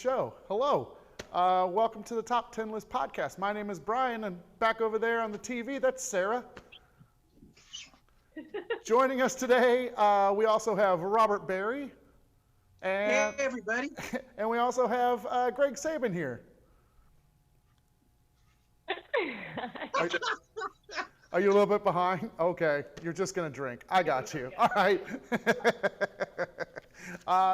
Show. Hello. Welcome to the Top 10 List podcast. My name is Brian, and back over there on the TV, that's Sarah. Joining us today, we also have Robert Berry. And, hey, everybody. And we also have Greg Sabin here. Are you a little bit behind? Okay, you're just going to drink. I got you. All right.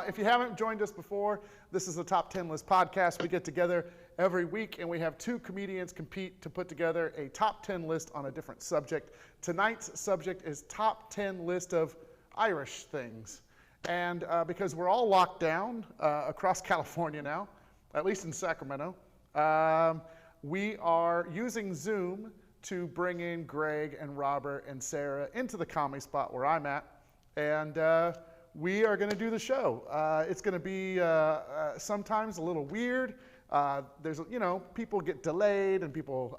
If you haven't joined us before, this is the Top 10 List podcast. We get together every week, and we have two comedians compete to put together a top 10 list on a different subject. Tonight's subject is top 10 list of Irish things. And because we're all locked down across California now, at least in Sacramento, we are using Zoom to bring in Greg and Robert and Sarah into the comedy spot where I'm at. And we are going to do the show. It's going to be sometimes a little weird. There's, people get delayed and people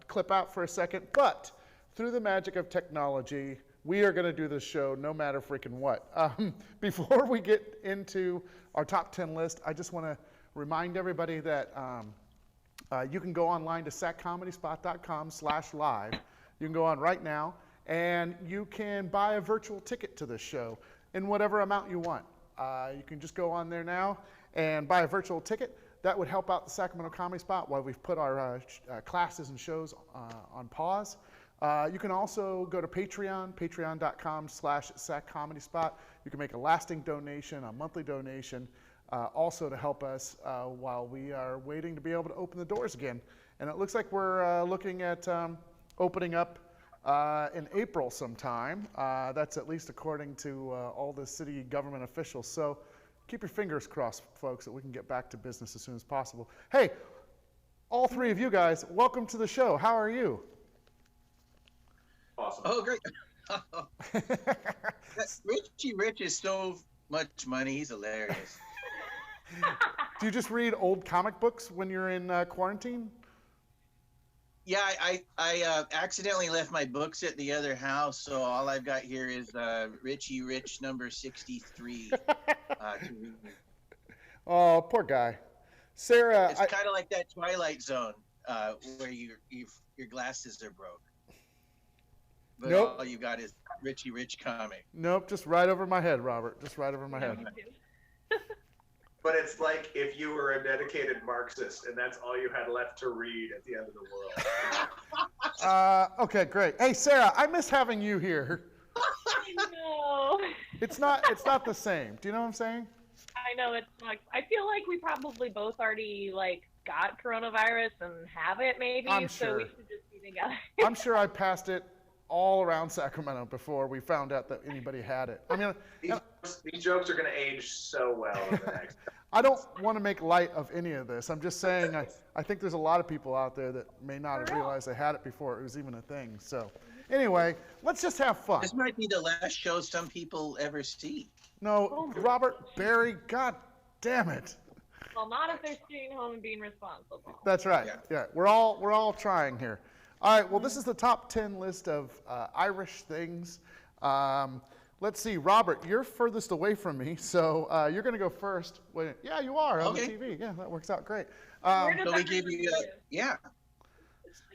clip out for a second. But through the magic of technology, we are going to do this show no matter freaking what. Before we get into our top 10 list, I just want to remind everybody that you can go online to saccomedyspot.com/live. You can go on right now, and you can buy a virtual ticket to this show in whatever amount you want. You can just go on there now and buy a virtual ticket. That would help out the Sacramento Comedy Spot while we've put our classes and shows on pause. You can also go to Patreon, patreon.com/SacComedySpot. You can make a lasting donation, a monthly donation, also to help us while we are waiting to be able to open the doors again. And it looks like we're looking at opening up in April sometime. That's at least according to all the city government officials. So keep your fingers crossed, folks, that we can get back to business as soon as possible. Hey, all three of you guys, welcome to the show. How are you? Awesome. Oh, great. Richie Rich is so much money. He's hilarious. Do you just read old comic books when you're in quarantine? Yeah, I accidentally left my books at the other house, so all I've got here is Richie Rich number 63. Oh, poor guy. Sarah. It's kind of like that Twilight Zone where your glasses are broke. But nope. All you got is Richie Rich comic. Nope, just right over my head, Robert. Just right over my head. But it's like if you were a dedicated Marxist and that's all you had left to read at the end of the world. Okay, great. Hey, Sarah, I miss having you here. I know. It's not the same. Do you know what I'm saying? I know it's like I feel like we probably both already got coronavirus and have it maybe. I'm so sure. We should just be together. I'm sure I passed it all around Sacramento before we found out that anybody had it. I mean, these jokes are going to age so well in the next. I don't want to make light of any of this. I'm just saying I think there's a lot of people out there that may not have realized they had it before it was even a thing. So anyway, let's just have fun. This might be the last show some people ever see. No, Robert Berry, God damn it. Well, not if they're staying home and being responsible. That's right. Yeah, we're all trying here. All right, well, this is the top 10 list of Irish things. Let's see, Robert, you're furthest away from me, so you're going to go first. Yeah, you are on the TV. Yeah, that works out great. So we gave you,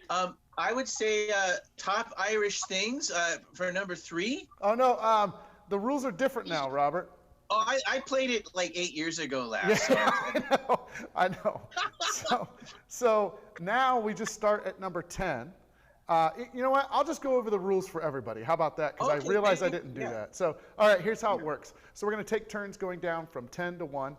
I would say top Irish things for number 3. Oh, no, the rules are different now, Robert. Oh, I played it like 8 years ago last. Yeah, I know. So now we just start at number 10. You know what? I'll just go over the rules for everybody. How about that? Because I realized I didn't do that. So, all right, here's how it works. So we're going to take turns going down from 10 to 1.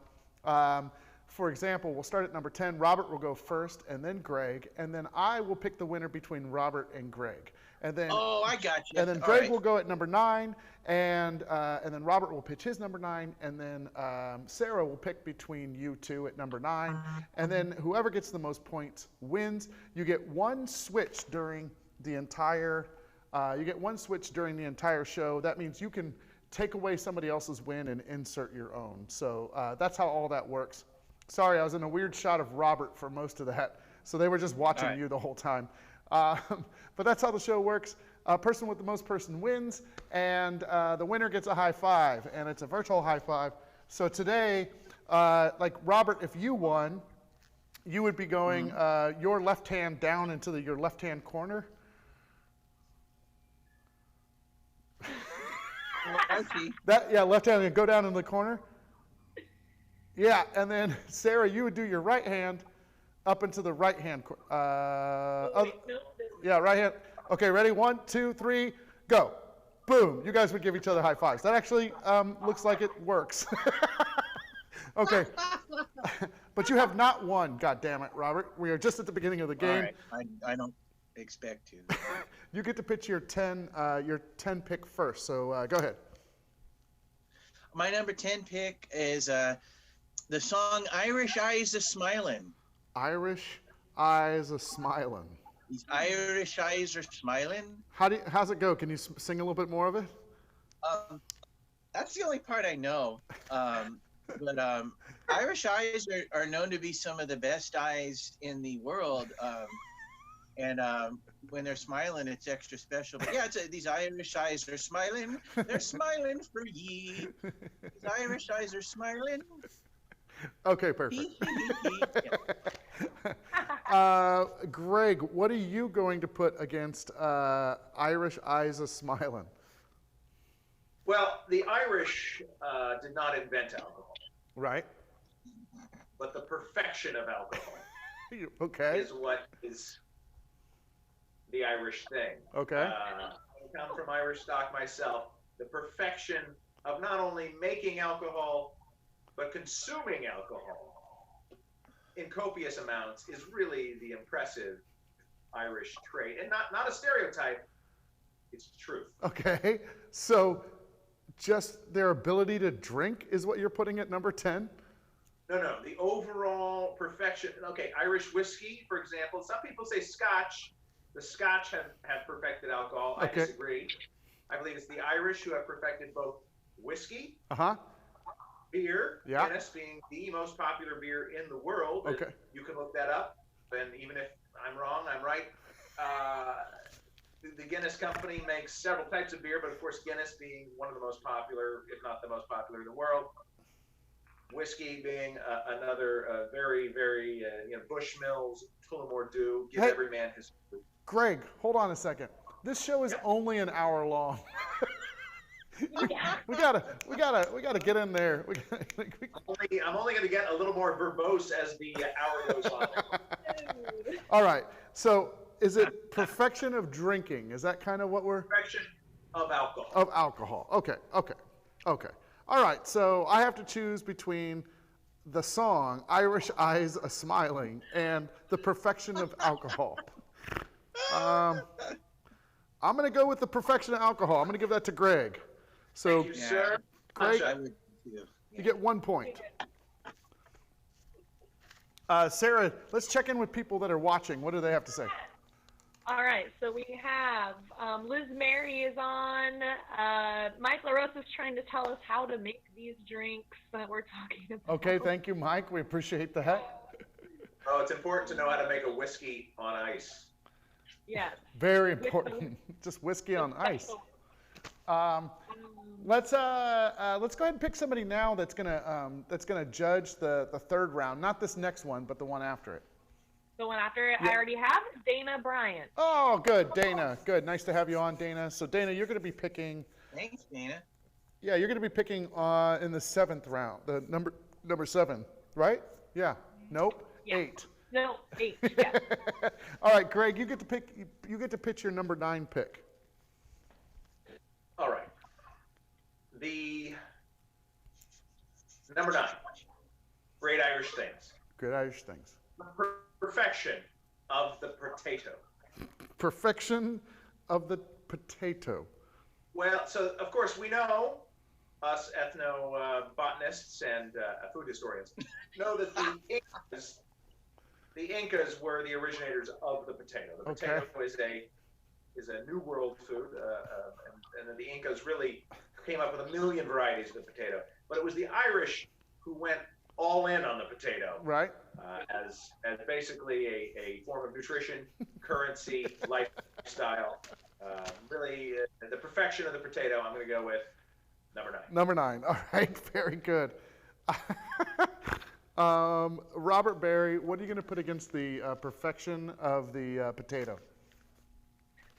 For example, we'll start at number 10. Robert will go first, and then Greg, and then I will pick the winner between Robert and Greg. And then, I got you. And then Greg will go at number 9, and then Robert will pitch his number 9, and then Sarah will pick between you two at number 9, and then whoever gets the most points wins. You get one switch during the entire. Show. That means you can take away somebody else's win and insert your own. So that's how all that works. Sorry, I was in a weird shot of Robert for most of that, so they were just watching you the whole time. But that's how the show works. Person with the most person wins, and the winner gets a high five, and it's a virtual high five. So today, like Robert, if you won, you would be going your left hand down into your left hand corner. I see. Left hand and go down in the corner. Yeah, and then Sarah, you would do your right hand up into the right hand corner. Yeah, right hand. Okay, ready? 1, 2, 3, go. Boom. You guys would give each other high fives. That actually looks like it works. Okay. But you have not won, God damn it, Robert. We are just at the beginning of the game. All right. I don't expect to. You get to pitch your 10 pick first. So go ahead. My number 10 pick is the song Irish Eyes a Smilin'. Irish Eyes a Smilin'. These Irish eyes are smiling. How's it go? Can you sing a little bit more of it? That's the only part I know. But Irish eyes are known to be some of the best eyes in the world. And when they're smiling, it's extra special. But yeah, these Irish eyes are smiling. They're smiling for ye. These Irish eyes are smiling. Okay, perfect. Greg, what are you going to put against Irish Eyes a Smilin'? Well, the Irish did not invent alcohol. Right. But the perfection of alcohol okay. is what is the Irish thing. Okay. I come from Irish stock myself. The perfection of not only making alcohol, but consuming alcohol in copious amounts is really the impressive Irish trait. And not a stereotype, it's truth. Okay. So just their ability to drink is what you're putting at number 10? No, the overall perfection. Okay, Irish whiskey, for example. Some people say Scotch. The Scotch have perfected alcohol. I disagree. I believe it's the Irish who have perfected both whiskey, beer, Guinness being the most popular beer in the world. Okay. You can look that up, and even if I'm wrong, I'm right. The Guinness company makes several types of beer, but of course Guinness being one of the most popular, if not the most popular in the world. Whiskey being another very, very, Bushmills, Tullamore Dew, give every man his food. Greg, hold on a second. This show is only an hour long. we gotta get in there. I'm only going to get a little more verbose as the hour goes on. All right. So, is it perfection of drinking? Is that kind of what we're? Perfection of alcohol. Of alcohol. Okay. All right. So I have to choose between the song "Irish Eyes a Smiling" and the perfection of alcohol. I'm going to go with the perfection of alcohol. I'm going to give that to Greg. So, Thank you, sir. Greg, I would too. you get 1 point. Sarah, let's check in with people that are watching. What do they have to say? All right, so we have Liz Mary is on. Mike LaRosa's trying to tell us how to make these drinks that we're talking about. Okay, thank you, Mike. We appreciate that. Oh, it's important to know how to make a whiskey on ice. Yes. Very important. Just whiskey on ice. Let's go ahead and pick somebody now that's gonna judge the third round. Not this next one, but the one after it. The one after it, I already have Dana Bryant. Oh, good, Dana. Good. Nice to have you on, Dana. So, Dana, you're gonna be picking. Thanks, Dana. Yeah, you're gonna be picking in the 7th round, the number 7, right? Yeah. Nope. Yeah. 8. No, 8. Yeah. All right, Greg, you get to pick. You get to pitch your number 9 pick. All right. The number 9. Great Irish things. Great Irish things. Perfection of the potato. Perfection of the potato. Well, so of course we know, us ethnobotanists and food historians, know that the Incas were the originators of the potato. The potato is a New World food, and the Incas really came up with a million varieties of the potato. But it was the Irish who went all in on the potato, right? As basically a form of nutrition, currency, lifestyle. Really, the perfection of the potato. I'm going to go with number 9. Number 9. All right, very good. Robert Barry, what are you going to put against the perfection of the potato?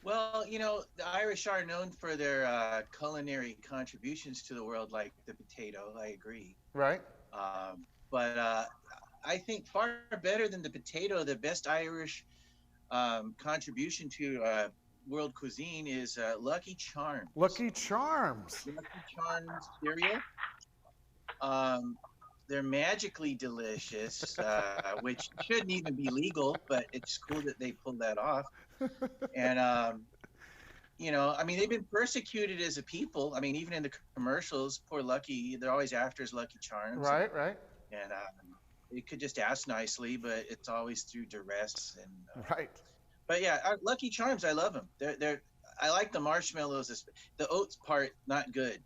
Well, the Irish are known for their culinary contributions to the world, like the potato. I agree. Right. But I think far better than the potato, the best Irish contribution to world cuisine is Lucky Charms. Lucky Charms. Lucky Charms cereal. They're magically delicious, which shouldn't even be legal, but it's cool that they pulled that off. And I mean, they've been persecuted as a people. I mean, even in the commercials, poor Lucky, they're always after his Lucky Charms. Right, right. And you could just ask nicely, but it's always through duress. And right. But yeah, Lucky Charms, I love them. They're I like the marshmallows. The oats part, not good.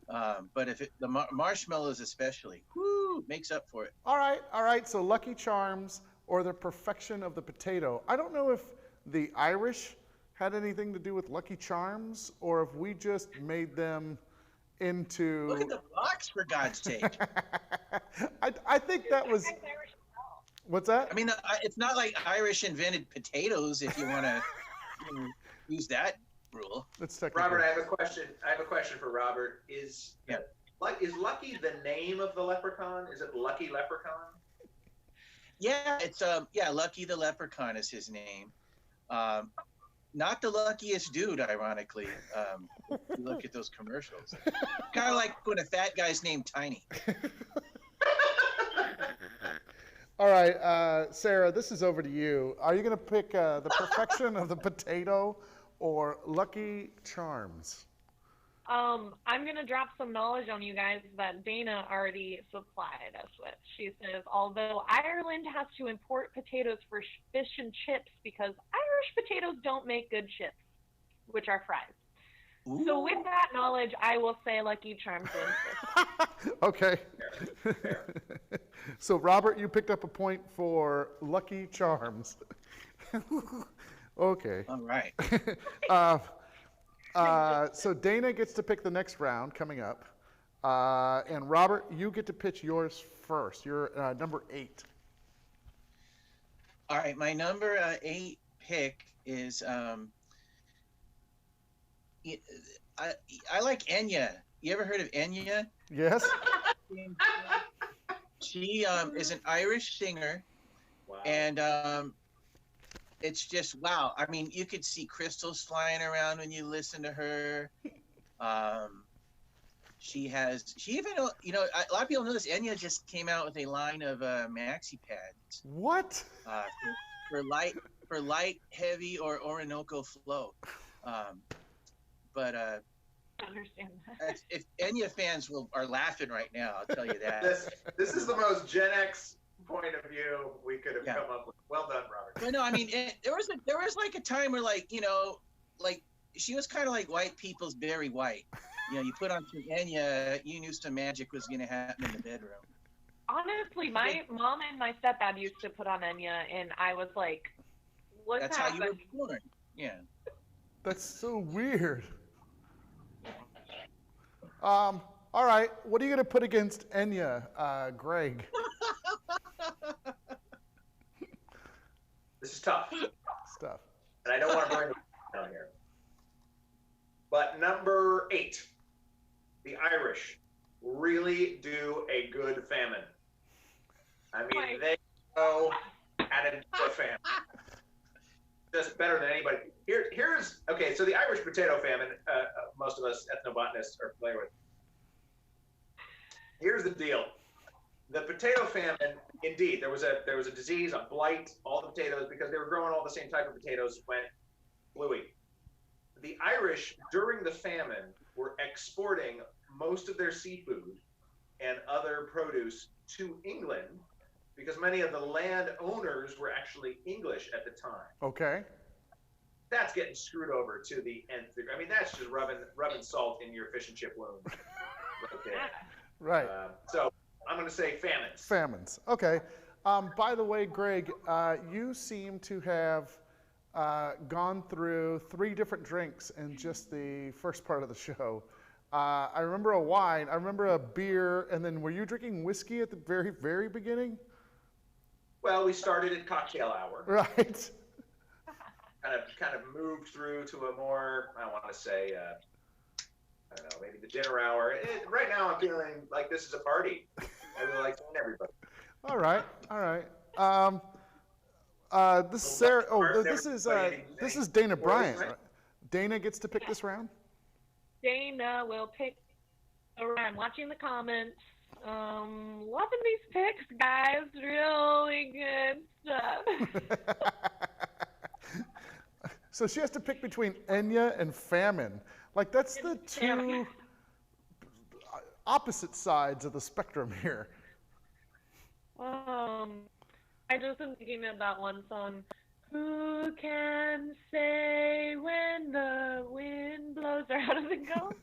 But if the marshmallows especially, makes up for it. All right. So Lucky Charms or the perfection of the potato. I don't know if the Irish had anything to do with Lucky Charms or if we just made them into. Look at the box, for God's sake. I think that was. What's that? I mean, it's not like Irish invented potatoes. If you want to use that rule. Let's technical. Robert, I have a question. I have a question for Robert. Is Lucky the name of the leprechaun? Is it Lucky Leprechaun? Yeah, it's Lucky the Leprechaun is his name. Not the luckiest dude, ironically. If you look at those commercials, kind of like when a fat guy's named Tiny. All right, Sarah, this is over to you. Are you going to pick the perfection of the potato or Lucky Charms? I'm going to drop some knowledge on you guys that Dana already supplied us with. She says, although Ireland has to import potatoes for fish and chips because Irish potatoes don't make good chips, which are fries. Ooh. So with that knowledge, I will say Lucky Charms wins. Okay. So, Robert, you picked up a point for Lucky Charms. Okay. All right. So Dana gets to pick the next round coming up. And Robert, you get to pitch yours first. You're number 8. All right. My number 8 pick is I like Enya. You ever heard of Enya? Yes. She is an Irish singer. Wow. And it's just wow. I mean, you could see crystals flying around when you listen to her. She even, a lot of people know this. Enya just came out with a line of maxi pads. What? For light, heavy, or Orinoco flow. But I understand that. if Enya fans are laughing right now, I'll tell you that. This is the most Gen X point of view we could have come up with. Well done, Robert. But no, I mean, there was like a time where like she was kind of like white people's Barry White. You put on some Enya, you knew some magic was going to happen in the bedroom. Honestly, my mom and my stepdad used to put on Enya, and I was like, "What's That's happening?" how you were born. Yeah. That's so weird. All right, what are you going to put against Enya, Greg? This is tough. Stuff. And I don't want to bring it down here. But number 8, the Irish really do a good famine. I mean, they go at a famine. Just better than anybody. Okay, so the Irish potato famine, most of us ethnobotanists are familiar with. Here's the deal. The potato famine, indeed, there was a disease, a blight, all the potatoes, because they were growing all the same type of potatoes, went bluey. The Irish, during the famine, were exporting most of their seafood and other produce to England because many of the landowners were actually English at the time. Okay. That's getting screwed over to the nth degree. I mean, that's just rubbing salt in your fish and chip wound. Right there. Right. So I'm going to say famines. Famines. Okay. By the way, Greg, you seem to have gone through 3 different drinks in just the first part of the show. I remember a wine. I remember a beer. And then were you drinking whiskey at the very, very beginning? Well, we started at cocktail hour. Right. Kind of moved through to a more, I want to say, I don't know, maybe the dinner hour. Right now, I'm feeling like this is a party. I really like seeing everybody. All right. This is Sarah. Oh, this is Dana Bryant. Right? Dana gets to pick this round. Dana will pick a round. I'm watching the comments. Loving these picks, guys. Really good stuff. So she has to pick between Enya and famine. Like, that's the two opposite sides of the spectrum here. I just am thinking of that one song. Who can say when the wind blows, or how does it go?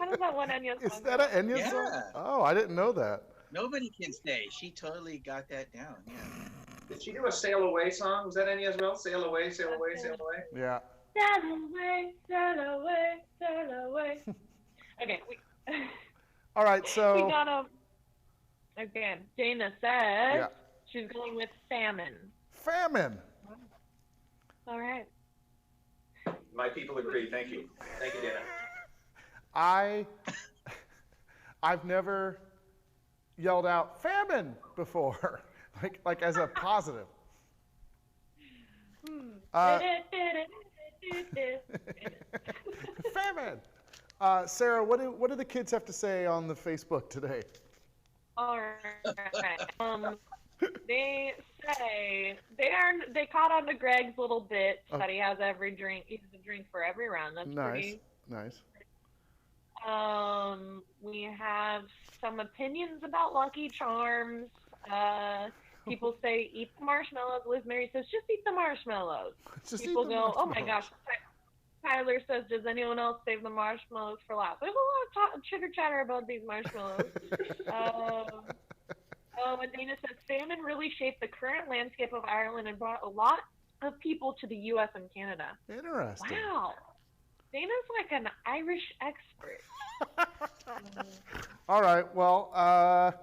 How does that one Enya song Is that an Enya song? Oh, I didn't know that. Nobody can say. She totally got that down. Yeah. Did she do a Sail Away song? Was that Enya as well? Sail away, sail away, sail away. Yeah. Sail away, sail away, sail away. Okay. All right, so. We got again, Dana said she's going with famine. Famine. All right. My people agree. Thank you. Thank you, Dana. I've never yelled out famine before, like as a positive. Famine. Sarah, what do the kids have to say on the Facebook today? All right. They say they caught on to Greg's little bit that he has every drink. He has a drink for every round. That's pretty nice. We have some opinions about Lucky Charms. People say eat the marshmallows. Liz Mary says just eat the marshmallows. People go, oh my gosh. Tyler says, does anyone else save the marshmallows for last? There's a lot of chitter chatter about these marshmallows. And Dana says, famine really shaped the current landscape of Ireland and brought a lot of people to the U.S. and Canada. Interesting. Wow. Dana's like an Irish expert. All right. Well,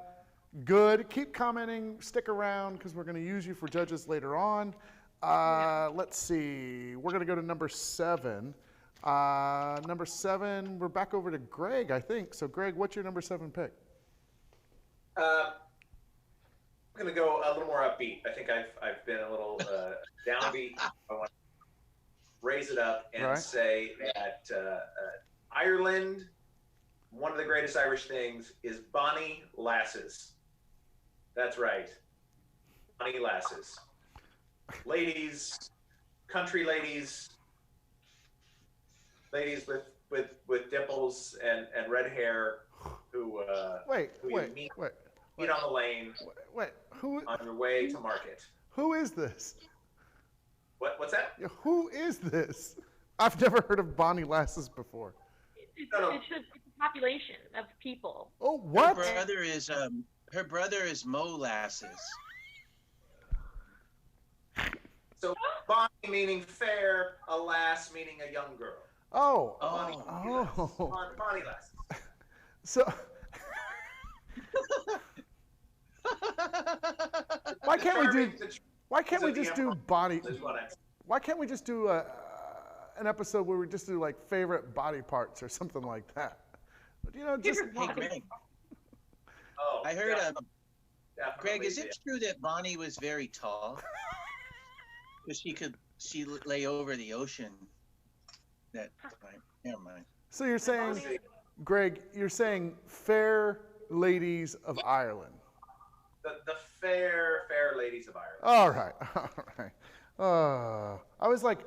good. Keep commenting. Stick around because we're going to use you for judges later on. Let's see. We're going to go to number 7. Number 7, we're back over to Greg, I think. So, Greg, what's your number 7 pick? I'm going to go a little more upbeat. I think I've been a little downbeat. I want to raise it up and say that Ireland, one of the greatest Irish things is bonny lasses. That's right. Bonny lasses. Ladies, country ladies with dimples and red hair who meet on the lane on your way to market. Who is this? What's that? Yeah, who is this? I've never heard of bonny lasses before. It's a population of people. Oh, what? Her brother is molasses. So bonny meaning fair, a lass meaning a young girl. Oh. Bonny lasses. So why can't we just do body? Why can't we just do an episode where we just do like favorite body parts or something like that? You know, just. Hey, Greg. I heard. Greg, is it true that Bonnie was very tall? Because she lay over the ocean. Never mind. So you're saying, Greg, you're saying fair ladies of Ireland. The fair ladies of Ireland. All right. I was like,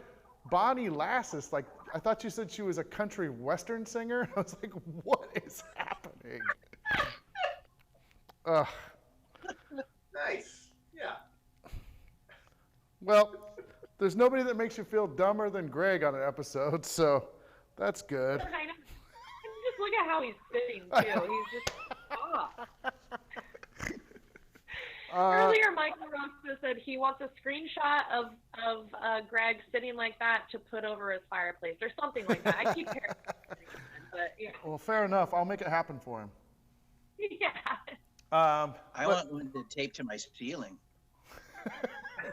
Bonnie Lasses, like, I thought you said she was a country western singer. I was like, what is happening? Nice. Yeah. Well, there's nobody that makes you feel dumber than Greg on an episode, so that's good. I know. Just look at how he's sitting, too. He's just, Earlier, Michael Rosta said he wants a screenshot of Greg sitting like that to put over his fireplace or something like that. I keep paraphrasing. But yeah. Well, fair enough. I'll make it happen for him. Yeah. I want one to tape to my ceiling.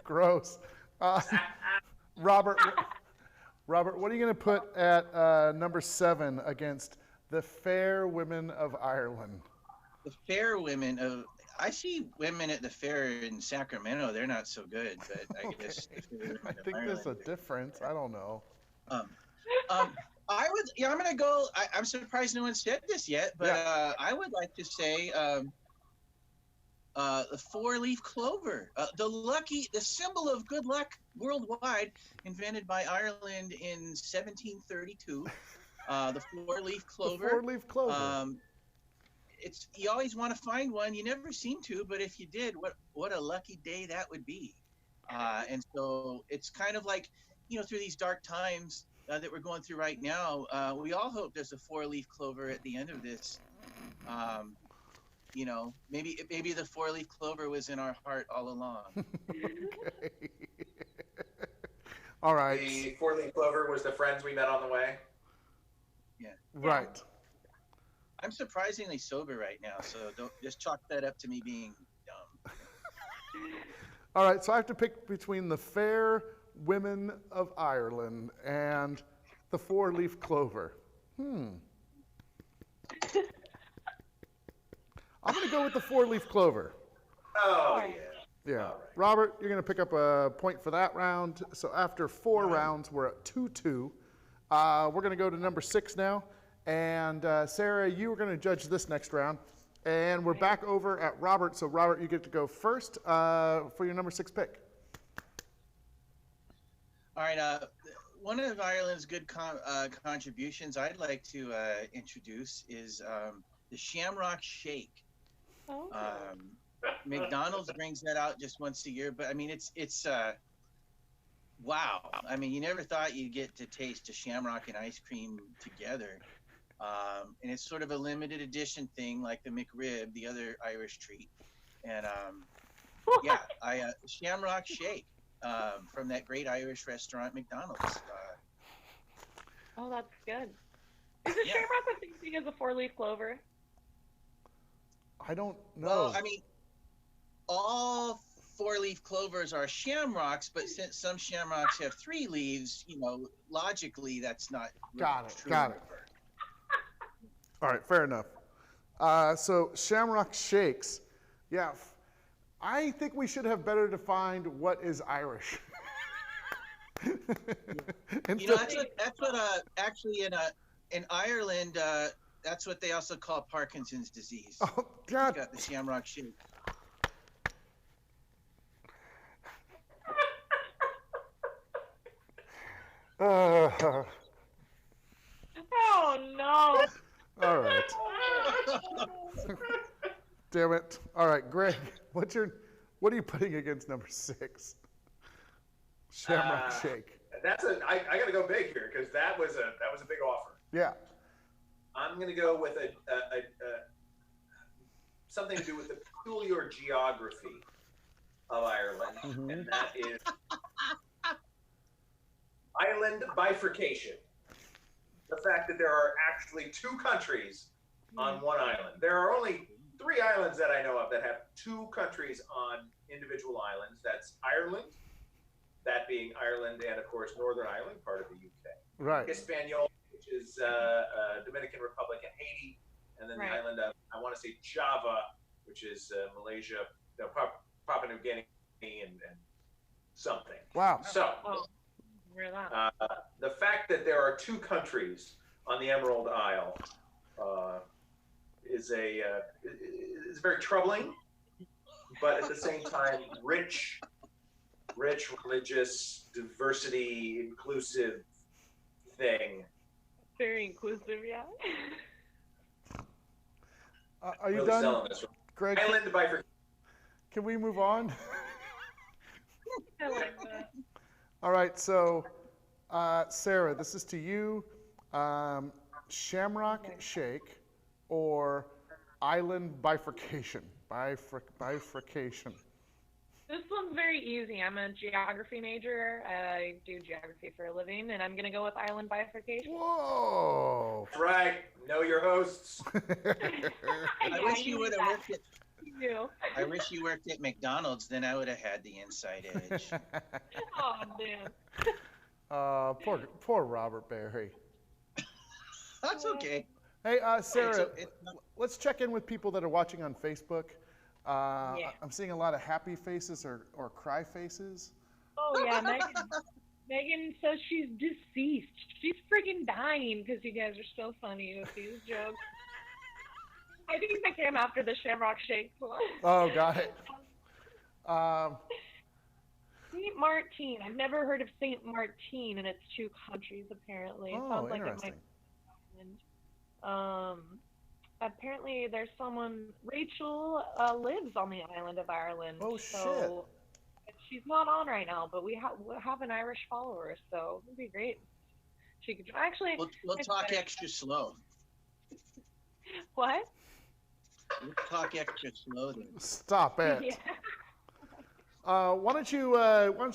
Gross. Robert, Robert, what are you going to put at number 7 against the fair women of Ireland? The fair women of I see women at the fair in Sacramento. They're not so good, but I guess the fair women I of think there's a Ireland. difference. I don't know. Um, I would. Yeah, I'm gonna go. I'm surprised no one said this yet, but I would like to say the four-leaf clover, the symbol of good luck worldwide, invented by Ireland in 1732. The four-leaf clover. The four-leaf clover. You always want to find one. You never seem to, but if you did, what a lucky day that would be. And so it's kind of like, through these dark times that we're going through right now, we all hope there's a four-leaf clover at the end of this. Maybe the four-leaf clover was in our heart all along. Okay. All right. The four-leaf clover was the friends we met on the way. Yeah. Right. I'm surprisingly sober right now, so don't just chalk that up to me being dumb. All right, so I have to pick between the fair women of Ireland and the four-leaf clover. I'm going to go with the four-leaf clover. Oh, yeah. Yeah. All right. Robert, you're going to pick up a point for that round. So after 4 rounds, we're at 2-2. We're going to go to number 6 now. And Sarah, you are going to judge this next round. And we're back over at Robert. So Robert, you get to go first for your number 6 pick. All right. One of Ireland's good contributions I'd like to introduce is the Shamrock Shake. Oh. McDonald's brings that out just once a year, but I mean, it's wow. I mean, you never thought you'd get to taste a shamrock and ice cream together. And it's sort of a limited edition thing, like the McRib, the other Irish treat. And Shamrock Shake from that great Irish restaurant, McDonald's. Oh, that's good. Is the shamrock the same thing as a four-leaf clover? I don't know. Well, I mean, all four-leaf clovers are shamrocks, but since some shamrocks have 3 leaves, logically that's not really true. Got it. All right, fair enough. So Shamrock Shakes, yeah. I think we should have better defined what is Irish. That's what actually in Ireland, that's what they also call Parkinson's disease. Oh, God. Got the Shamrock Shake. Oh, no. all right. Damn it. All right, Greg, what are you putting against number 6? Shamrock Shake. I got to go big here because that was a big offer. Yeah. I'm going to go with a something to do with the peculiar geography of Ireland, and that is island bifurcation. The fact that there are actually 2 countries on one island. There are only 3 islands that I know of that have 2 countries on individual islands. That's Ireland, that being Ireland, and of course Northern Ireland, part of the UK. Right. Hispaniola, which is Dominican Republic and Haiti, and then the island of, I want to say Java, which is Malaysia, Papua New Guinea, and something. Wow. So, the fact that there are 2 countries on the Emerald Isle is very troubling, but at the same time, rich, religious, diversity, inclusive thing. Very inclusive, yeah. Are you really done, Greg? Island bifurcation. Can we move on? I like that. All right, so Sarah, this is to you. Shamrock Shake or island bifurcation? Bifurcation. This one's very easy. I'm a geography major. I do geography for a living, and I'm going to go with island bifurcation. Whoa. That's right. Know your hosts. I wish you would have worked at. You do. I wish you worked at McDonald's. Then I would have had the inside edge. Oh, man. Poor Robert Barry. That's okay. Hey, Sarah, It's- let's check in with people that are watching on Facebook. Yeah. I'm seeing a lot of happy faces or cry faces. Oh, yeah. Megan says she's deceased. She's freaking dying because you guys are so funny with these jokes. I think they came after the Shamrock Shake one. Oh, got it. Saint Martin. I've never heard of Saint Martin, and it's two countries apparently. It Oh, sounds like interesting. it might. Apparently there's someone. Rachel lives on the island of Ireland. Oh, so she's not on right now, but we have an Irish follower, so it'd be great. She could actually. We'll talk extra slow. What? We'll talk extra slow. Then. Stop it. Yeah. Why don't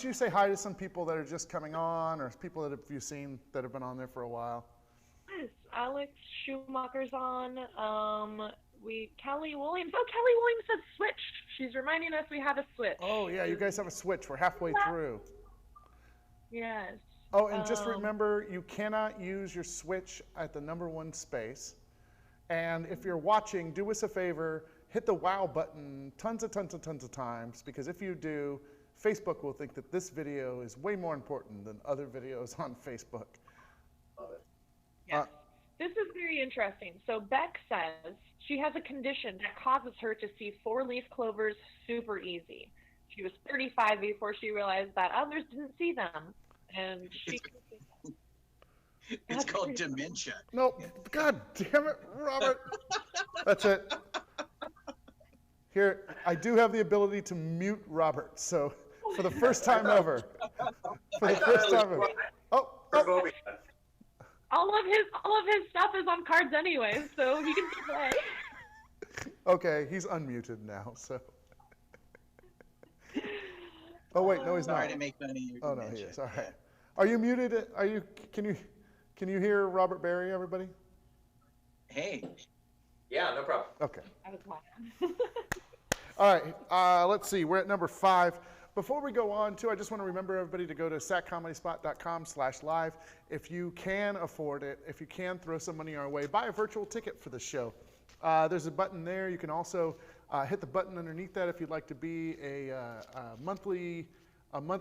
you say hi to some people that are just coming on, or people that you've seen that have been on there for a while? Yes, Alex Schumacher's on. Kelly Williams. Oh, Kelly Williams has switched. She's reminding us we have a switch. Oh yeah, you guys have a switch. We're halfway through. Yes. Oh, and just remember, you cannot use your switch at the #1 space. And if you're watching, do us a favor, hit the wow button tons of times, because if you do, Facebook will think that this video is way more important than other videos on Facebook. Yes. This is very interesting. So Beck says she has a condition that causes her to see four-leaf clovers super easy. She was 35 before she realized that others didn't see them, and she can see them. It's called dementia. No, God damn it, Robert. That's it. Here, I do have the ability to mute Robert, so for the first time ever. For the first time ever. Oh, Phobia. All of his stuff is on cards anyway, so he can play. okay, he's unmuted now, so. Oh wait, no, he's not. Sorry to make fun of you. Oh no, he is. All right. Are you muted? Can you hear Robert Barry, everybody? Hey. Yeah, no problem. Okay. That was mine. All right. Let's see. We're at number 5. Before we go on, I just want to remember everybody to go to saccomedyspot.com/live. If you can afford it, if you can throw some money our way, buy a virtual ticket for the show. There's a button there. You can also hit the button underneath that if you'd like to be a monthly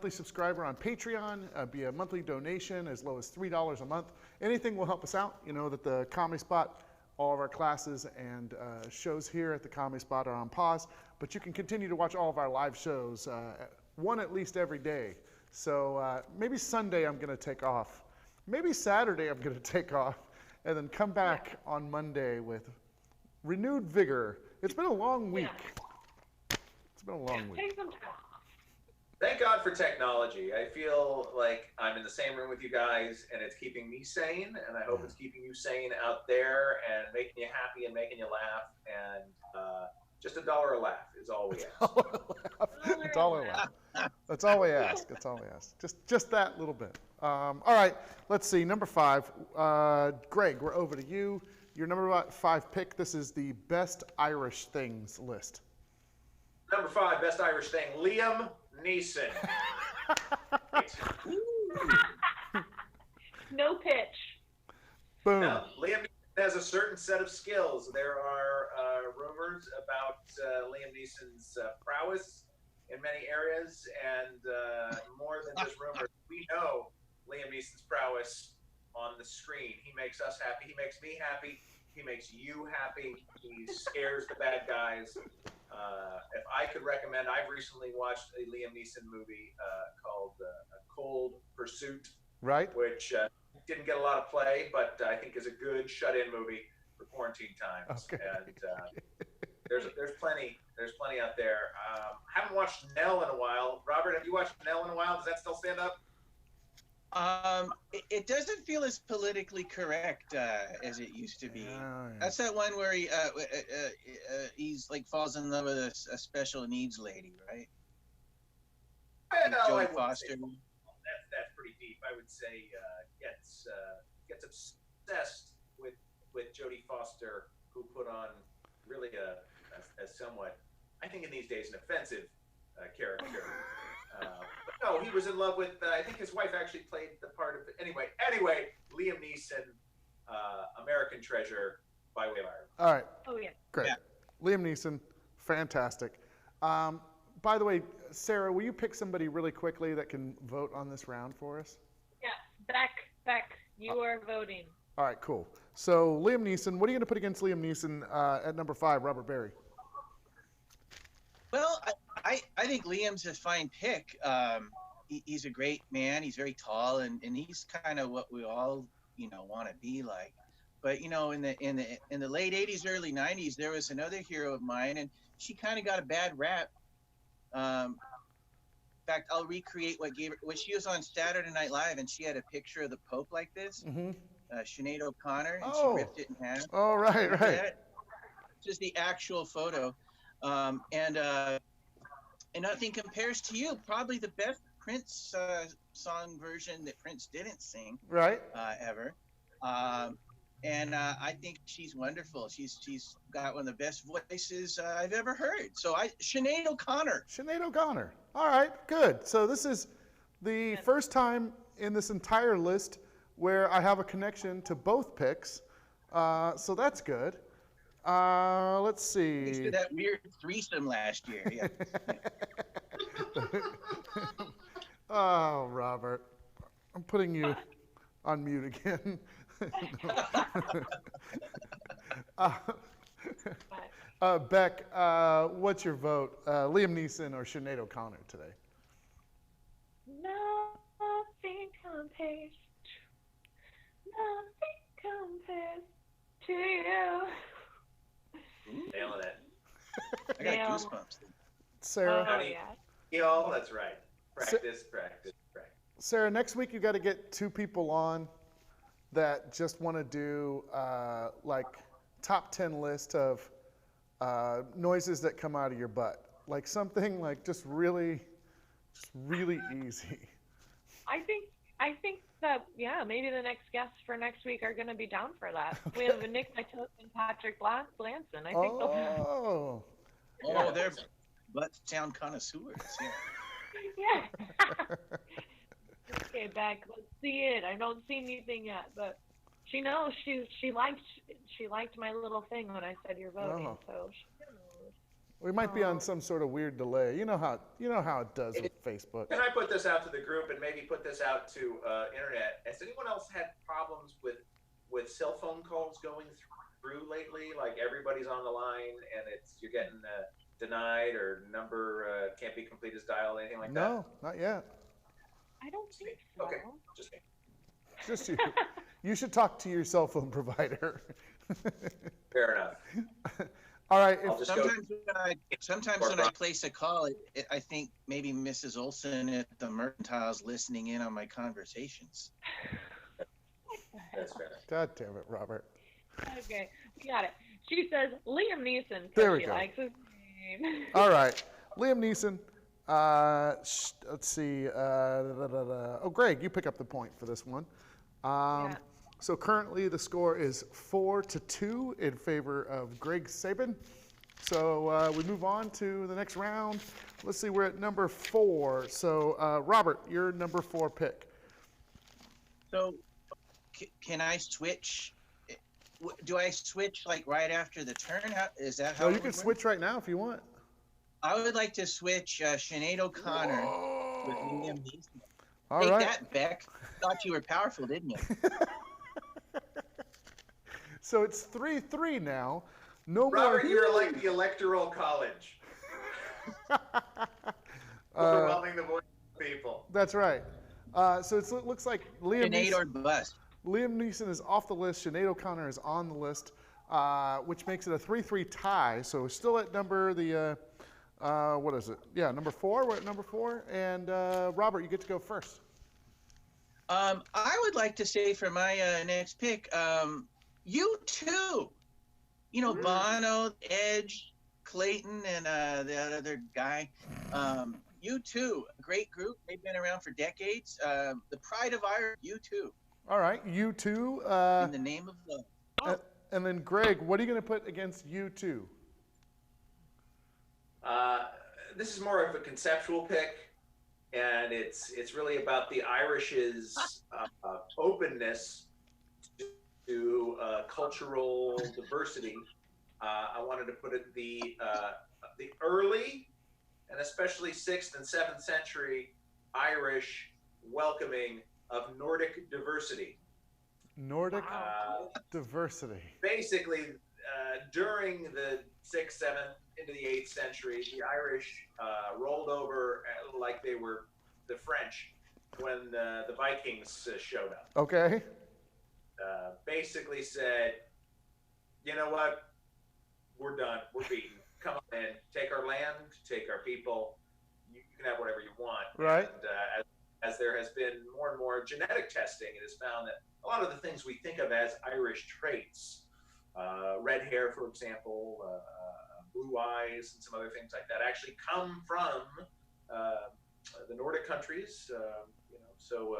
subscriber on Patreon, be a monthly donation as low as $3 a month. Anything will help us out. You know that the Comedy Spot, all of our classes and shows here at the Comedy Spot are on pause, but you can continue to watch all of our live shows, one at least every day. So maybe Sunday I'm going to take off. Maybe Saturday I'm going to take off, and then come back on Monday with renewed vigor. It's been a long week. It's been a long week. Take some time. Thank God for technology. I feel like I'm in the same room with you guys, and it's keeping me sane, and I hope it's keeping you sane out there and making you happy and making you laugh. And just $1 a laugh is all we ask. That's all we ask. That's all we ask. That's all we ask. Just that little bit. All right. Let's see. Number 5. Greg, we're over to you. Your number 5 pick. This is the best Irish things list. Number 5, best Irish thing, Liam Neeson. No pitch. Boom. Now, Liam Neeson has a certain set of skills. There are rumors about Liam Neeson's prowess in many areas, and more than just rumors, we know Liam Neeson's prowess on the screen. He makes us happy. He makes me happy. He makes you happy. He scares the bad guys. If I could recommend, I've recently watched a Liam Neeson movie called Cold Pursuit, Right? which didn't get a lot of play, but I think is a good shut-in movie for quarantine times. Okay. And there's plenty out there. Haven't watched Nell in a while. Robert, have you watched Nell in a while? Does that still stand up? It doesn't feel as politically correct as it used to be. Yeah. That's that one where he's like falls in love with a special needs lady, right? I Jodie Foster. That's pretty deep. I would say gets obsessed with Jodie Foster, who put on really a somewhat, I think in these days, an offensive character. But no, he was in love with. I think his wife actually played the part of. Anyway, Liam Neeson, American Treasure, by way of Ireland. All right. Oh yeah. Great. Yeah. Liam Neeson, fantastic. By the way, Sarah, will you pick somebody really quickly that can vote on this round for us? Yes, Beck, you are voting. All right, cool. So Liam Neeson, what are you going to put against Liam Neeson at number 5, Robert Berry? Well, I think Liam's a fine pick. He's a great man. He's very tall, and he's kind of what we all want to be like. But in the late '80s, early '90s, there was another hero of mine, and she kind of got a bad rap. In fact, I'll recreate what she was on Saturday Night Live, and she had a picture of the Pope like this, Sinead O'Connor, and she ripped it in half. Oh, right. Just the actual photo, and nothing compares to you. Probably the best Prince song version that Prince didn't sing, Right. Ever. And I think she's wonderful. She's got one of the best voices I've ever heard. So Sinead O'Connor. Sinead O'Connor. All right, good. So this is the first time in this entire list where I have a connection to both picks. So that's good. Let's see. Thanks to that weird threesome last year. Yeah. Oh, Robert. I'm putting you on mute again. Beck, what's your vote? Liam Neeson or Sinead O'Connor today? Nothing compares to you. Nailing it. I got goosebumps. Sarah? Oh, yeah. Y'all, that's right. Practice. Sarah, next week you got to get 2 people on that just want to do like top 10 list of noises that come out of your butt, like something like just really easy. I think that maybe the next guests for next week are going to be down for that. We have Nick Mitote and Patrick Blanson. I think they'll. Oh, they're butt sound connoisseurs. Yeah. Yeah. Okay, Beck, let's see it. I don't see anything yet, but she knows she liked my little thing when I said you're voting, so she knows. We might be on some sort of weird delay. You know how it does with Facebook. Can I put this out to the group and maybe put this out to internet? Has anyone else had problems with cell phone calls going through lately? Like everybody's on the line and you're getting denied or number can't be complete as dialed, anything like that? No, not yet. I don't think so. Okay, just me. Just you. You should talk to your cell phone provider. Fair enough. All right. Sometimes when I place a call, I think maybe Mrs. Olson at the Mercantile's listening in on my conversations. That's fair. God damn it, Robert. Okay, we got it. She says Liam Neeson There because we she go. likes his name. All right. Liam Neeson. Let's see. Oh, Greg, you pick up the point for this one. So currently the score is 4-2 in favor of Greg Sabin. So we move on to the next round. Let's see, we're at number 4. So Robert, your number 4 pick. So can I switch? Do I switch like right after the turn? Is that how? No, you can switch right now if you want. I would like to switch Sinead O'Connor with Liam Neeson. All Take right. that, Beck. Thought you were powerful, didn't you? So it's 3-3 now. No Robert, more. you're like the Electoral College. Overwhelming the voice of people. That's right. So it looks like Sinead or bust. Liam Neeson is off the list. Sinead O'Connor is on the list, which makes it a 3-3 tie. So we're still at number what is it? Yeah, number 4. We're at number 4. And Robert, you get to go first. I would like to say for my next pick, U2. You know, Bono, Edge, Clayton, and the other guy. U2, a great group. They've been around for decades. The pride of Ireland, U2. All right, U2. In the name of love. And then Greg, what are you going to put against U2? This is more of a conceptual pick, and it's really about the Irish's openness to cultural diversity. I wanted to put it the early and especially 6th and 7th century Irish welcoming of Nordic diversity. Nordic diversity. Basically, during the 6th, 7th, into the 8th century, the Irish rolled over like they were the French when the Vikings showed up. Okay. Basically said, you know what? We're done. We're beaten. Come on in. Take our land. Take our people. You can have whatever you want. Right. And as there has been more and more genetic testing, it is found that a lot of the things we think of as Irish traits, red hair, for example, blue eyes, and some other things like that, actually come from the Nordic countries. So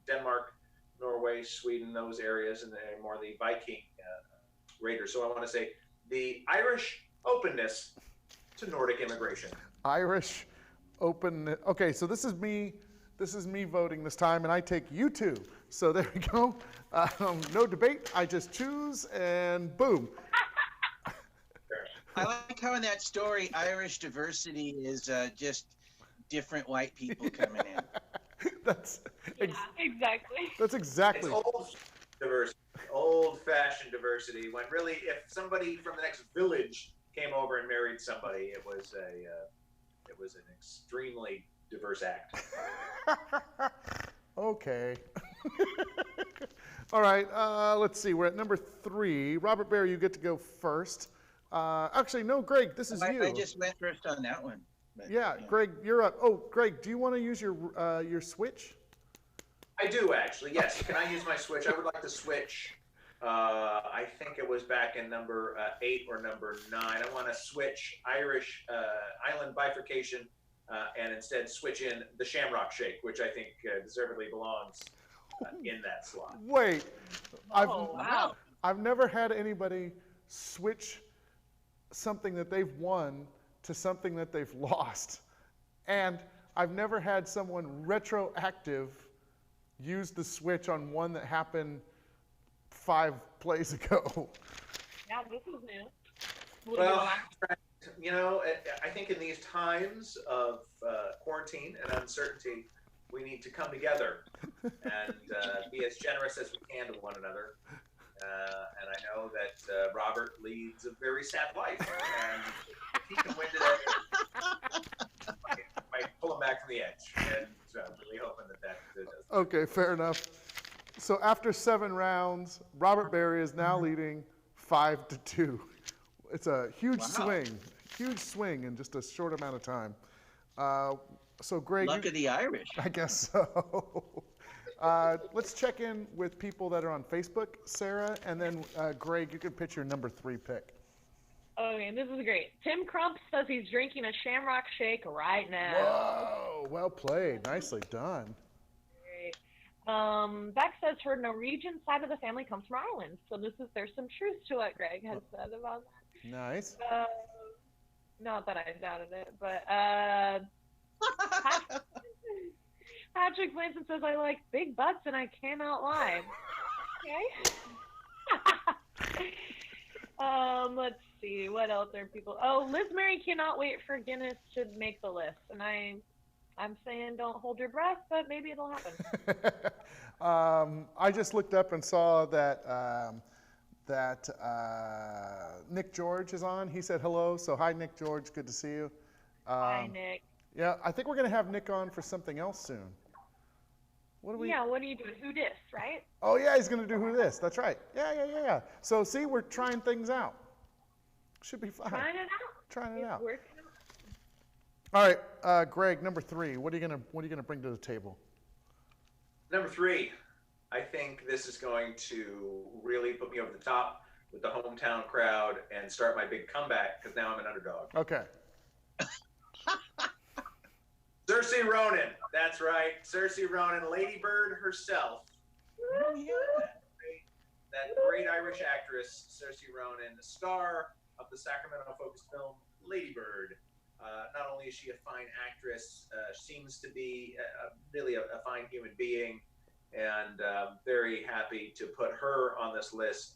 Denmark, Norway, Sweden, those areas, and they're more the Viking raiders. So I want to say the Irish openness to Nordic immigration. Irish open. Okay, so this is me. This is me voting this time, and I take U2. So there we go. No debate. I just choose, and boom. I like how in that story, Irish diversity is just different white people coming in. That's exactly. That's exactly. It's old diversity, old-fashioned diversity. When really, if somebody from the next village came over and married somebody, it was an extremely diverse act. Okay. All right. Let's see. We're at number 3. Robert Barry, you get to go first. Actually, no, Greg. This is you. I just went first on that one. But, yeah, Greg, you're up. Oh, Greg, do you want to use your switch? I do actually. Yes. Can I use my switch? I would like to switch. I think it was back in number 8 or number 9. I want to switch Irish island bifurcation and instead switch in the Shamrock Shake, which I think deservedly belongs in that slot. Wait, Wow. I've never had anybody switch something that they've won to something that they've lost, and I've never had someone retroactive use the switch on one that happened 5 plays ago. Yeah, this is new. Well, I think in these times of quarantine and uncertainty, we need to come together and be as generous as we can to one another. And I know that Robert leads a very sad life, and if he can win today, might pull him back from the edge. And I'm really hoping that does. Okay, fair enough. So after 7 rounds, Robert Barry is now leading 5-2. It's a huge swing in just a short amount of time. So Greg, luck of the Irish. I guess so. Let's check in with people that are on Facebook, Sarah, and then Greg, you can pitch your number 3 pick. Okay, this is great. Tim Crump says he's drinking a Shamrock Shake right now. Whoa, well played. Nicely done. Great. Beck says her Norwegian side of the family comes from Ireland, so there's some truth to what Greg has said about that. Nice. Not that I doubted it, but Patrick Blanson says I like big butts and I cannot lie. Okay. Let's see, what else are people? Oh, Liz Mary cannot wait for Guinness to make the list, and I'm saying don't hold your breath, but maybe it'll happen. I just looked up and saw that Nick George is on. He said hello, so hi Nick George, good to see you. Hi Nick. Yeah, I think we're gonna have Nick on for something else soon. What are you doing? Who dis, right? Oh yeah, he's gonna do Who Dis. That's right. Yeah. So see, we're trying things out. Should be fun. Trying it out. Working out. All right, Greg, number 3. What are you gonna bring to the table? Number 3, I think this is going to really put me over the top with the hometown crowd and start my big comeback because now I'm an underdog. Okay. Saoirse Ronan. That's right. Saoirse Ronan, Lady Bird herself. Oh, yeah. That great Irish actress, Saoirse Ronan, the star of the Sacramento-focused film Lady Bird. Not only is she a fine actress, seems to be really a fine human being, and very happy to put her on this list,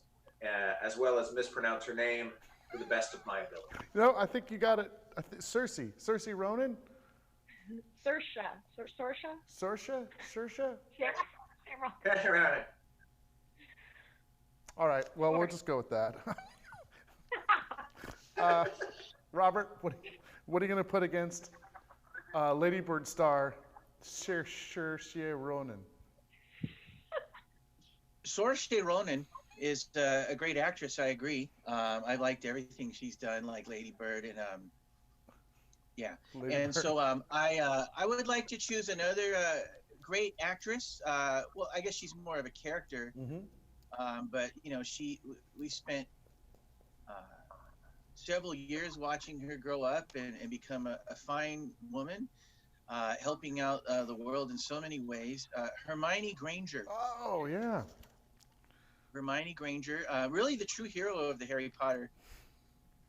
as well as mispronounce her name to the best of my ability. No, I think you got it. Saoirse Ronan? Saoirse. Yeah. All right, well, we'll just go with that. Robert, what are you going to put against Lady Bird star Saoirse Ronan? Saoirse Ronan is a great actress. I agree. I've liked everything she's done, like Lady Bird, and yeah. So I would like to choose another great actress. Well, I guess she's more of a character, but we spent several years watching her grow up and become a fine woman, helping out the world in so many ways. Hermione Granger. Oh, yeah. Hermione Granger, really the true hero of the Harry Potter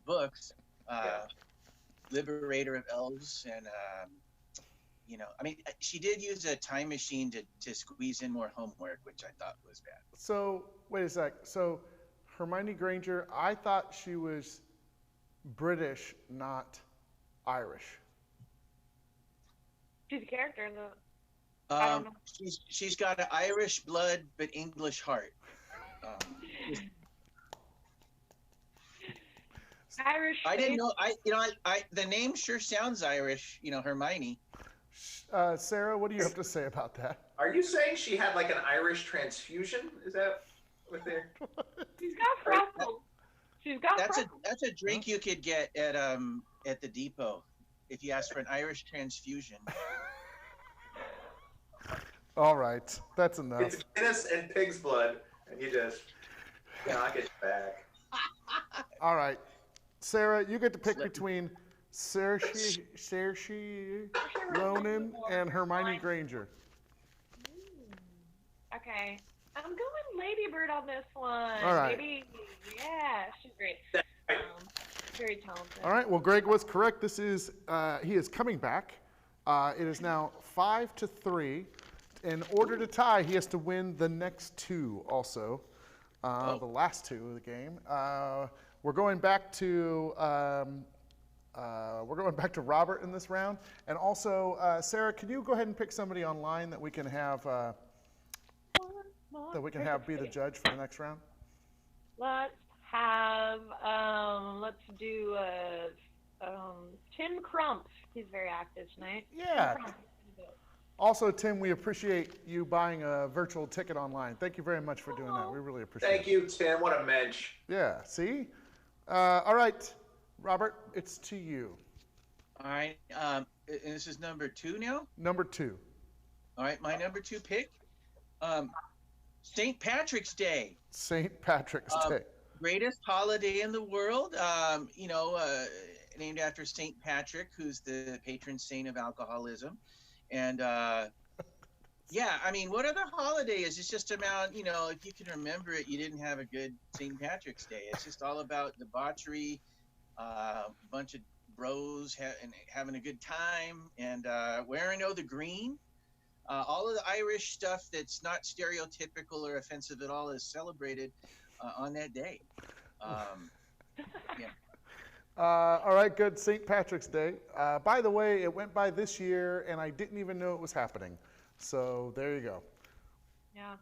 books, liberator of elves, and she did use a time machine to squeeze in more homework, which I thought was bad. So wait a sec. So Hermione Granger, I thought she was British, not Irish. She's a character in the. I don't know. She's got an Irish blood but English heart. Irish. I didn't know. The name sure sounds Irish. Hermione. Sarah, what do you have to say about that? Are you saying she had like an Irish transfusion? Is that what they're? She's got freckles. She's got freckles. That's a drink you could get at the depot if you ask for an Irish transfusion. All right, that's enough. It's Guinness and pig's blood, and you just knock it back. All right, Sarah, you get to pick between Saoirse Ronan and Hermione Granger. Okay, I'm going Lady Bird on this one. All right. Maybe, yeah, she's great. Very talented. All right, well, Greg was correct. This is he is coming back. It is now 5-3. In order to tie, he has to win the next two also, the last two of the game. We're going back to Robert in this round, and also Sarah, can you go ahead and pick somebody online that we can have be the judge for the next round? Let's do Tim Crump. He's very active tonight. Yeah. Also, Tim, we appreciate you buying a virtual ticket online. Thank you very much for doing that. We really appreciate it. Thank you, Tim. What a mensch. Yeah, see? All right, Robert, it's to you. All right. And this is number 2 now? Number 2. All right, my number 2 pick, St. Patrick's Day. St. Patrick's Day. Greatest holiday in the world, named after St. Patrick, who's the patron saint of alcoholism. And what other holiday is it's just about, if you can remember it, you didn't have a good St. Patrick's Day. It's just all about debauchery, a bunch of bros having a good time, and wearing the green. All of the Irish stuff that's not stereotypical or offensive at all is celebrated on that day. All right, good. St. Patrick's Day. By the way, it went by this year, and I didn't even know it was happening. So there you go. Yeah.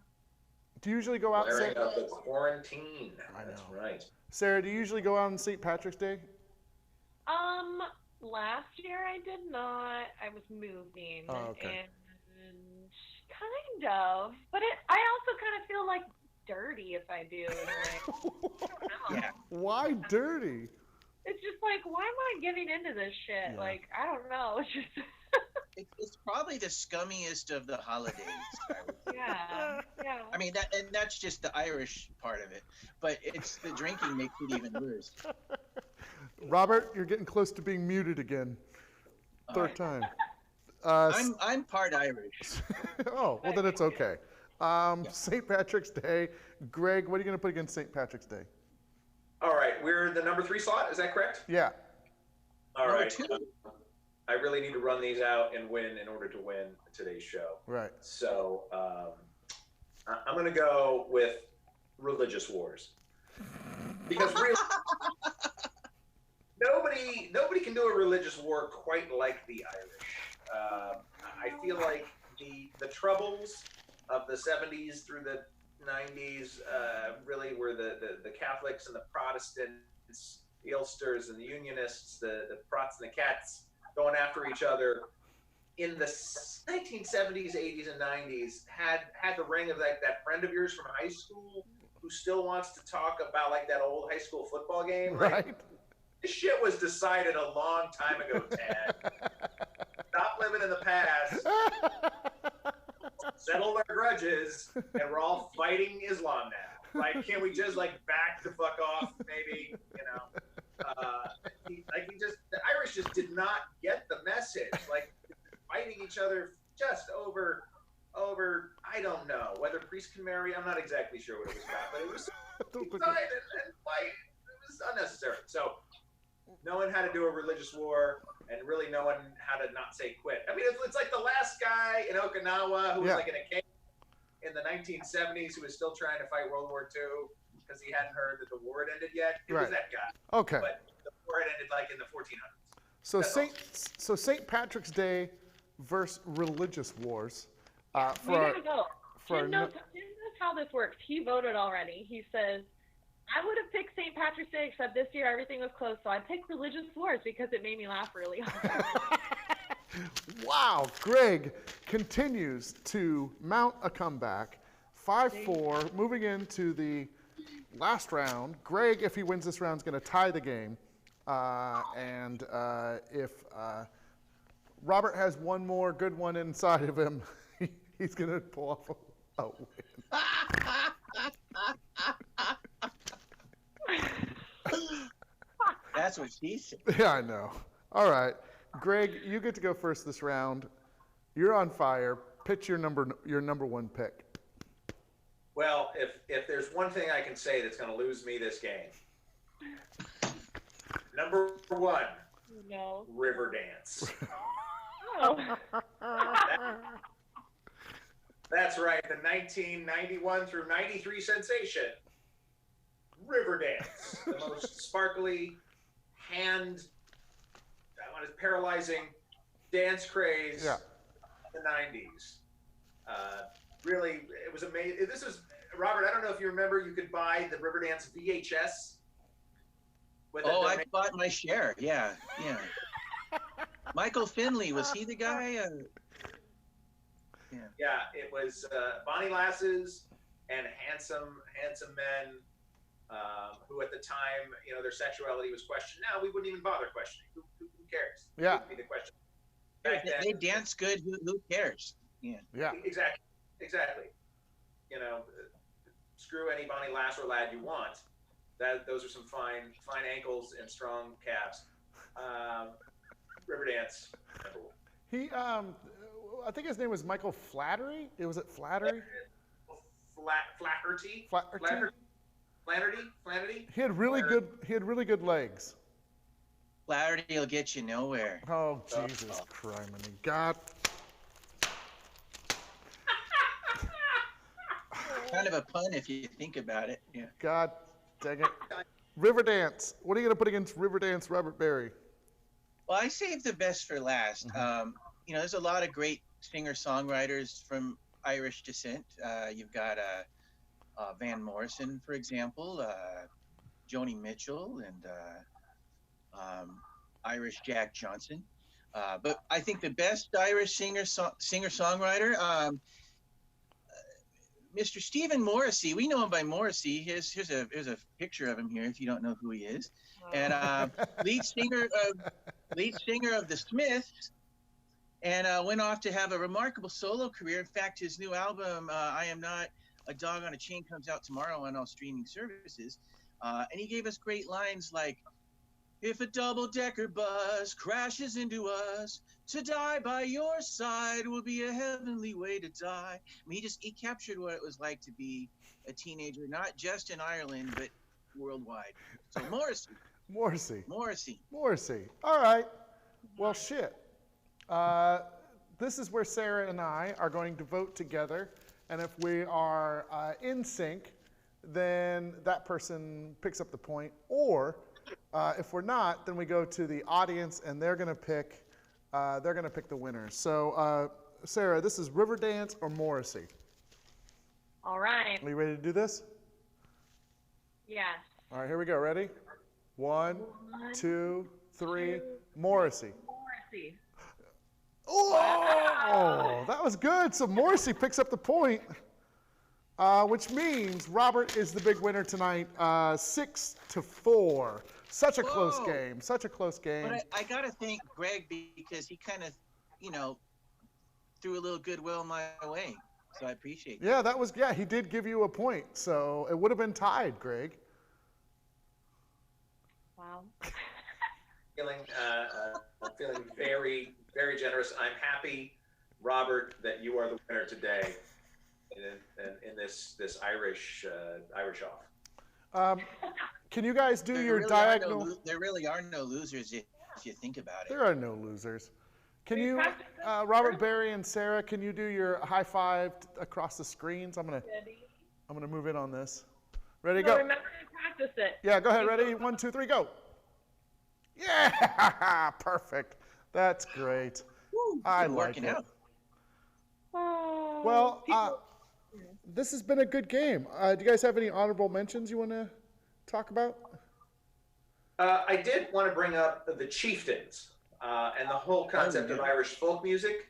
Do you usually go out? Clearing up the quarantine. That's right. Sarah, do you usually go out on St. Patrick's Day? Last year I did not. I was moving. Oh, okay. And kind of, but I also kind of feel like dirty if I do. Yeah. Why dirty? It's just like, why am I getting into this shit? Yeah. Like, I don't know. It's just. It's probably the scummiest of the holidays. Yeah. I mean, that's just the Irish part of it, but it's the drinking makes it even worse. Robert, you're getting close to being muted again. Third All right. time. I'm part Irish. Oh, well then it's okay. St. Patrick's Day. Greg, what are you going to put against St. Patrick's Day? All right, we're the number 3 slot. Is that correct? Yeah. All Number right. 2. I really need to run these out and win in order to win today's show. Right. So I'm going to go with religious wars, because really nobody can do a religious war quite like the Irish. I feel like the troubles of the 70s through the 90s really were the Catholics and the Protestants, the Ulsters and the Unionists, the Prots and the Cats going after each other in the 1970s, 80s, and 90s had the ring of that friend of yours from high school who still wants to talk about like that old high school football game. Right. Like, this shit was decided a long time ago, Tad. Stop living in the past. Settle our grudges, and we're all fighting Islam now. Like, can we just like back the fuck off, maybe? You know, the Irish just did not get the message. Like, fighting each other just over I don't know whether priests can marry. I'm not exactly sure what it was about, but it was fight and fight. It was unnecessary. So, knowing how to do a religious war and really knowing how to not say quit. I mean, it's like the last guy in Okinawa who was like in a cave in the 1970s who was still trying to fight World War II because he hadn't heard that the war had ended yet. It was that guy. Okay. But the war had ended like in the 1400s. So St. Patrick's Day versus religious wars. We gotta go. Tim knows how this works. He voted already. He says, I would have picked St. Patrick's Day, except this year everything was closed, so I picked religious wars because it made me laugh really hard. Wow, Greg continues to mount a comeback. 5-4, moving into the last round. Greg, if he wins this round, is going to tie the game. And if Robert has one more good one inside of him, he's going to pull off a win. That's what she said. Yeah, I know. All right. Greg, you get to go first this round. You're on fire. Pitch your number one pick. Well, if there's one thing I can say that's going to lose me this game, number 1, No. Riverdance. Oh. That's right, the 1991 through 93 sensation, Riverdance, the most sparkly, paralyzing dance craze of the 90s. Really, it was amazing. This was, Robert, I don't know if you remember, you could buy the Riverdance VHS. I bought my share, yeah. Michael Finley, was he the guy? Yeah, it was Bonnie Lasses and handsome men who at the time, their sexuality was questioned. Now we wouldn't even bother questioning. Who cares? Yeah. Would be the question. They dance good. Who cares? Yeah. Exactly. Screw any Bonnie Lass or lad you want. Those are some fine ankles and strong calves. Riverdance. He, I think his name was Michael Flattery. Was it Flattery? Flaherty. Flannery. He had really good legs. Flaherty will get you nowhere. Oh, Jesus Christ, God. Kind of a pun if you think about it. Yeah. God dang it. Riverdance. What are you going to put against Riverdance, Robert Berry? Well, I saved the best for last. Mm-hmm. There's a lot of great singer-songwriters from Irish descent. You've got Van Morrison, for example, Joni Mitchell, and Irish Jack Johnson. But I think the best Irish singer-songwriter, Mr. Stephen Morrissey. We know him by Morrissey. Here's a picture of him here if you don't know who he is. And lead singer of the Smiths, and went off to have a remarkable solo career. In fact, his new album, I Am Not a Dog on a Chain, comes out tomorrow on all streaming services. And he gave us great lines like, If a double-decker bus crashes into us, to die by your side will be a heavenly way to die. I mean, he captured what it was like to be a teenager, not just in Ireland, but worldwide. So Morrissey. Morrissey. Morrissey. Morrissey. All right. Well, shit. This is where Sarah and I are going to vote together. And if we are in sync, then that person picks up the point. Or if we're not, then we go to the audience and they're going to pick the winner. So, Sarah, this is Riverdance or Morrissey. All right. Are you ready to do this? Yes. All right, here we go. Ready? One, two, three. Morrissey. Morrissey. Oh, that was good. So Morrissey picks up the point, which means Robert is the big winner tonight, 6-4. Such a close game. Such a close game. But I got to thank Greg because he kind of, threw a little goodwill my way. So I appreciate that. Yeah, he did give you a point. So it would have been tied, Greg. Wow. Feeling very, very generous. I'm happy, Robert, that you are the winner today in this Irish off. Can you guys do your diagonal? There really are no losers if you think about it. There are no losers. Can you, Robert, Barry, and Sarah? Can you do your high five across the screens? I'm gonna move in on this. Ready? Go. Remember to practice it. Yeah, go ahead. Ready? 1, 2, 3, go. Yeah, perfect. That's great. Woo, I like it. out. Well, this has been a good game. Do you guys have any honorable mentions you want to talk about? I did want to bring up the Chieftains and the whole concept of Irish folk music.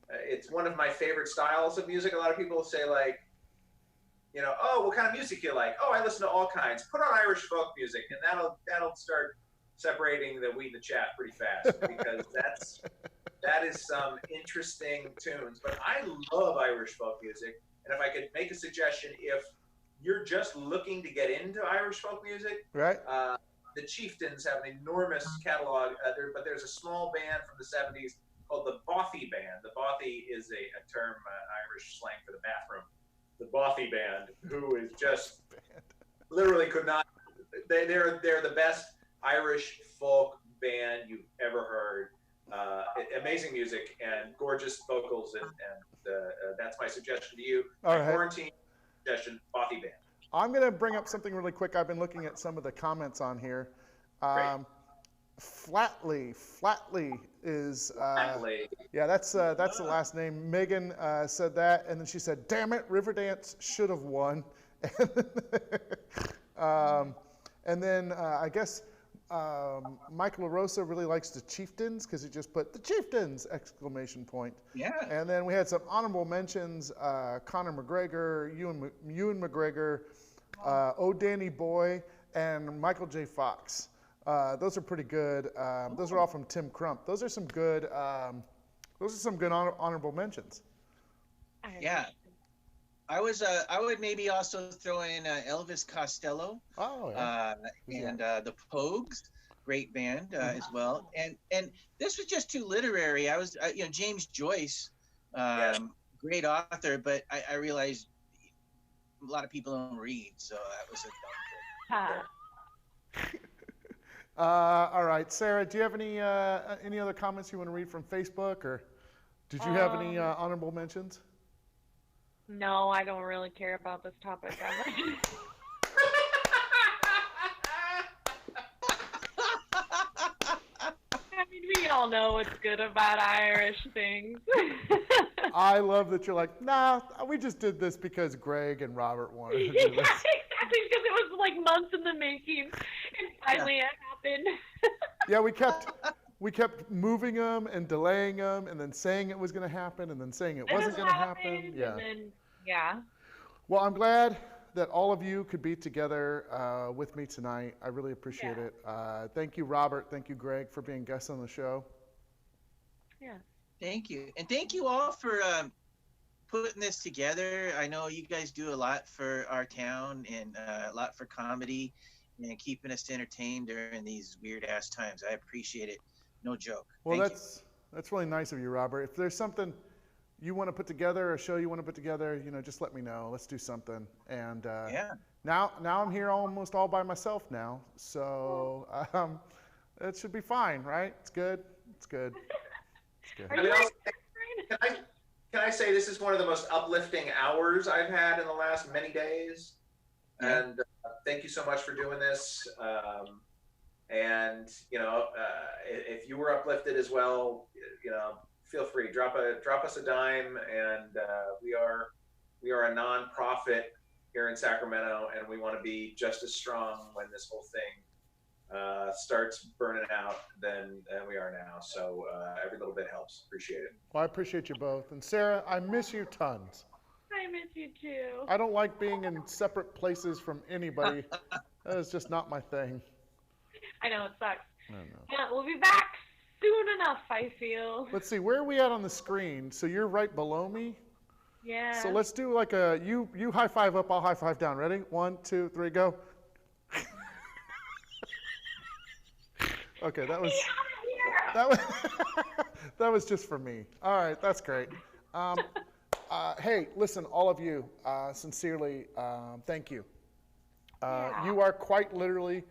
It's one of my favorite styles of music. A lot of people say, like, oh, what kind of music you like? Oh, I listen to all kinds. Put on Irish folk music, and that'll start separating the wheat and the chaff pretty fast, because that is some interesting tunes. But I love Irish folk music, and if I could make a suggestion, if you're just looking to get into Irish folk music, right? The Chieftains have an enormous catalog, but there's a small band from the 70s called the Bothy Band. The Bothy is a term, Irish slang for the bathroom. The Bothy Band, who is just literally could not. They're the best Irish folk band you've ever heard. Amazing music and gorgeous vocals, and that's my suggestion to you. All right. Quarantine suggestion: Bothy Band. I'm going to bring up something really quick. I've been looking at some of the comments on here. Flatley is yeah, that's the last name. Megan said that, and then she said, "Damn it, Riverdance should have won." And then I guess Michael LaRosa really likes the Chieftains because he just put the Chieftains ! Yeah. And then we had some honorable mentions: Conor McGregor, Ewan McGregor, Danny Boy, and Michael J. Fox. Those are pretty good. Those are all from Tim Crump. Those are some good. Honorable mentions. Yeah. I would maybe also throw in Elvis Costello. Oh, yeah. And the Pogues, great band as well. And this was just too literary. I was James Joyce, great author, but I realized a lot of people don't read, so that was a dumb thing. All right, Sarah, do you have any other comments you want to read from Facebook, or did you have any honorable mentions? No, I don't really care about this topic that much. I mean, we all know what's good about Irish things. I love that you're like, nah, we just did this because Greg and Robert wanted to do Yeah, this. exactly, because it was like months in the making, and finally it happened. Yeah, we kept moving them and delaying them, and then saying it was going to happen, and then saying it wasn't going to happen. Yeah. And then, yeah. Well, I'm glad that all of you could be together with me tonight. I really appreciate it. Thank you, Robert. Thank you, Greg, for being guests on the show. Yeah. Thank you. And thank you all for putting this together. I know you guys do a lot for our town and a lot for comedy. and keeping us entertained during these weird ass times. I appreciate it. No joke. Well, Thank you. that's really nice of you, Robert. If there's something you want to put together, a show you want to put together, just let me know. Let's do something. And Yeah. now I'm here almost all by myself now, so it should be fine, right? It's good. It's good. It's good. Are I you mean, guys can I say this is one of the most uplifting hours I've had in the last many days, and thank you so much for doing this. And if you were uplifted as well, feel free, drop us a dime, and we are a nonprofit here in Sacramento, and we want to be just as strong when this whole thing starts burning out than we are now. So every little bit helps. Appreciate it. Well, I appreciate you both. And Sarah, I miss you tons. I miss you too. I don't like being in separate places from anybody. That is just not my thing. I know, it sucks. I don't know. Yeah, we'll be back soon enough, I feel. Let's see, where are we at on the screen? So you're right below me? Yeah. So let's do like a, you high five up, I'll high five down. Ready? 1, 2, 3, go. Okay, that was that was just for me. All right, that's great. Hey, listen, all of you, sincerely, thank you. You are quite literally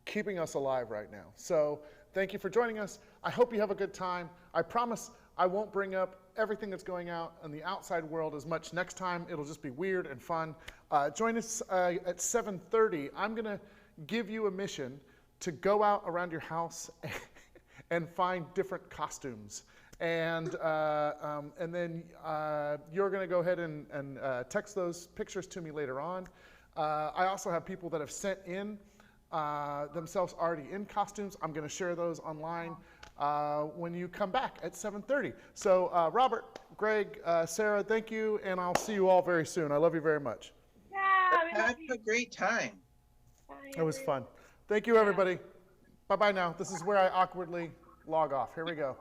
keeping us alive right now. So thank you for joining us. I hope you have a good time. I promise I won't bring up everything that's going out in the outside world as much next time. It'll just be weird and fun. Join us at 7:30. I'm going to give you a mission to go out around your house and find different costumes. And then you're going to go ahead and text those pictures to me later on. I also have people that have sent in themselves already in costumes. I'm going to share those online when you come back at 7:30. So Robert, Greg, Sarah, thank you, and I'll see you all very soon. I love you very much. Yeah, Have a great time. It was fun. Thank you, everybody. Bye-bye now. This is where I awkwardly log off. Here we go.